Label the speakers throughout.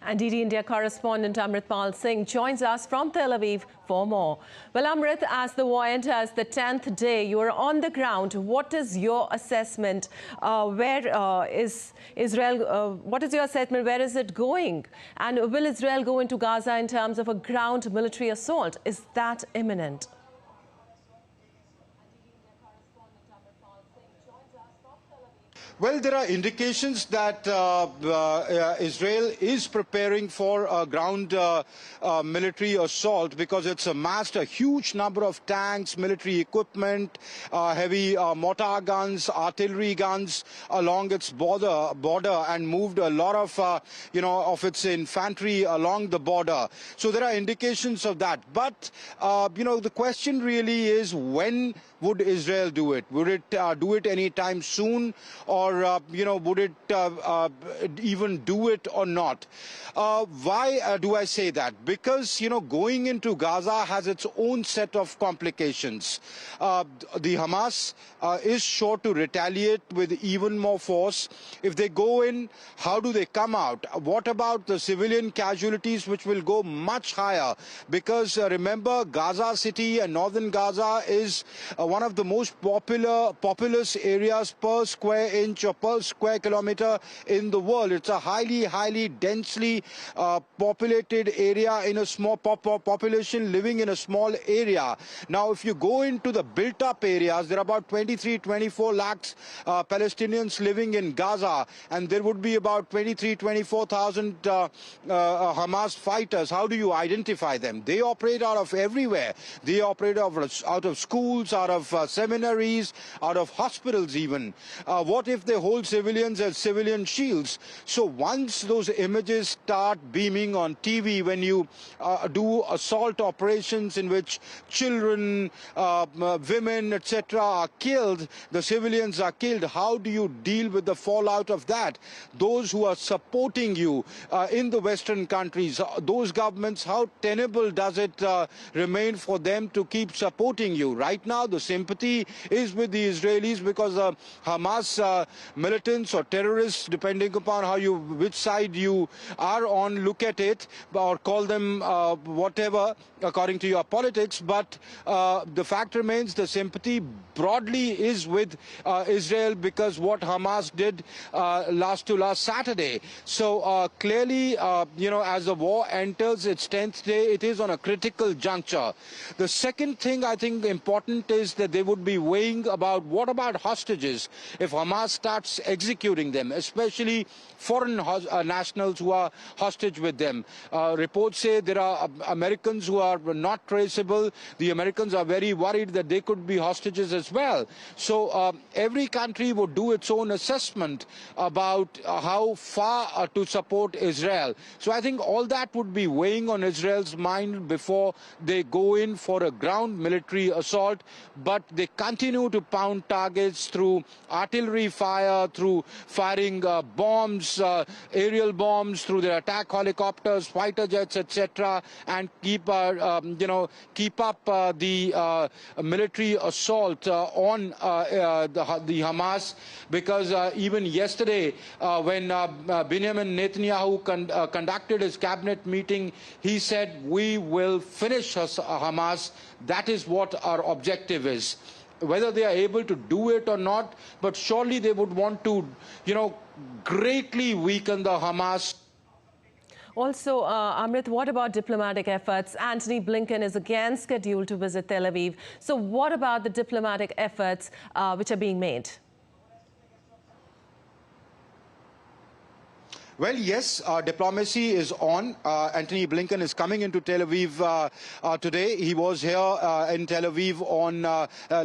Speaker 1: And DDINDIA correspondent Amritpal Singh joins us from Tel Aviv for more. Well, Amrit, as the war enters the 10th day, you are on the ground. What is your assessment? Where is Israel? What is your assessment? Where is it going? And will Israel go into Gaza in terms of a ground military assault? Is that imminent?
Speaker 2: Well, there are indications that Israel is preparing for a ground military assault because it's amassed a huge number of tanks, military equipment, heavy mortar guns, artillery guns along its border and moved a lot of, of its infantry along the border. So there are indications of that. But, the question really is, when would Israel do it? Would it do it anytime soon? Or, would it even do it or not? Why do I say that? Because, going into Gaza has its own set of complications. The Hamas is sure to retaliate with even more force. If they go in, how do they come out? What about the civilian casualties, which will go much higher? Because remember, Gaza City and northern Gaza is one of the most populous areas per square inch or per square kilometer in the world. It's a highly densely populated area in a small population living in a small area. Now, if you go into the built-up areas, there are about 23-24 lakhs Palestinians living in Gaza, and there would be about 24,000 Hamas fighters. How do you identify them? They operate out of everywhere. They operate out of schools, out of seminaries, out of hospitals even. What if they hold civilians as civilian shields? So once those images start beaming on TV, when you do assault operations in which children, women, etc. are killed, the civilians are killed, how do you deal with the fallout of that? Those who are supporting you in the Western countries, those governments, how tenable does it remain for them to keep supporting you? Right now, the sympathy is with the Israelis because Hamas militants or terrorists, depending upon which side you are on, look at it or call them whatever according to your politics. But the fact remains, the sympathy broadly is with Israel because what Hamas did last Saturday. So clearly, as the war enters its 10th day, it is on a critical juncture. The second thing I think important is that they would be weighing about what about hostages if Hamas starts executing them, especially foreign nationals who are hostage with them. Reports say there are Americans who are not traceable. The Americans are very worried that they could be hostages as well. So every country would do its own assessment about how far to support Israel. So I think all that would be weighing on Israel's mind before they go in for a ground military assault. But they continue to pound targets through artillery fire, through firing bombs, aerial bombs, through their attack helicopters, fighter jets, etc., and keep up the military assault on the Hamas. Because even yesterday, when Benjamin Netanyahu conducted his cabinet meeting, he said, "We will finish Hamas. That is what our objective is." Whether they are able to do it or not, but surely they would want to, greatly weaken the Hamas.
Speaker 1: Also, Amrit, what about diplomatic efforts? Antony Blinken is again scheduled to visit Tel Aviv. So what about the diplomatic efforts which are being made?
Speaker 2: Well, yes, diplomacy is on. Antony Blinken is coming into Tel Aviv today. He was here in Tel Aviv on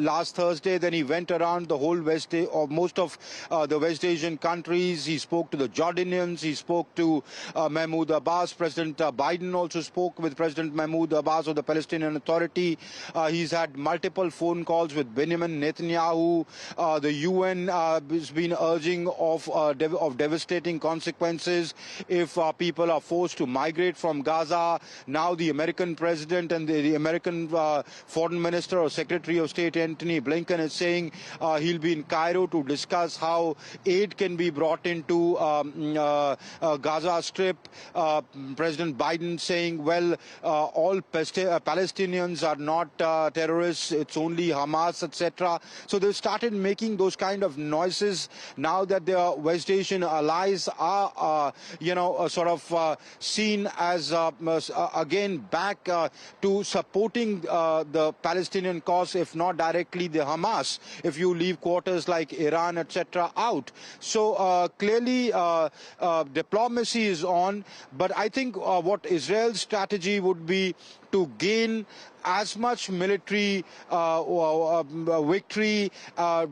Speaker 2: last Thursday. Then he went around the whole most of the West Asian countries. He spoke to the Jordanians. He spoke to Mahmoud Abbas. President Biden also spoke with President Mahmoud Abbas of the Palestinian Authority. He's had multiple phone calls with Benjamin Netanyahu. The UN has been urging of devastating consequences consequences if people are forced to migrate from Gaza. Now the American president and the American foreign minister or Secretary of State Antony Blinken is saying he'll be in Cairo to discuss how aid can be brought into Gaza Strip. President Biden saying, well, all Palestinians are not terrorists, it's only Hamas, etc. So they've started making those kind of noises now that their West Asian allies are, sort of seen as again back to supporting the Palestinian cause, if not directly the Hamas, if you leave quarters like Iran, etc. out. So clearly diplomacy is on, but I think what Israel's strategy would be to gain as much military victory,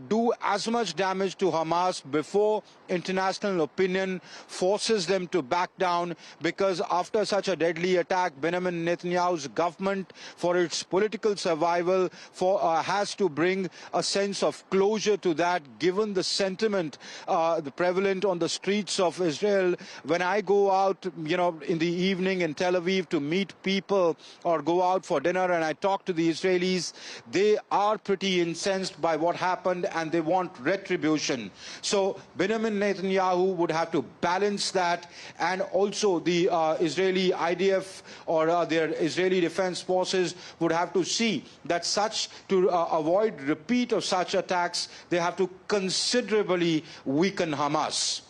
Speaker 2: do as much damage to Hamas before international opinion forces them to back down, because after such a deadly attack, Benjamin Netanyahu's government, for its political survival, has to bring a sense of closure to that, given the sentiment prevalent on the streets of Israel. When I go out, in the evening in Tel Aviv to meet people or go out for dinner and I talk to the Israelis, they are pretty incensed by what happened and they want retribution. So Benjamin Netanyahu would have to balance that, and also the Israeli IDF or their Israeli Defense Forces would have to see that to avoid repeat of such attacks, they have to considerably weaken Hamas.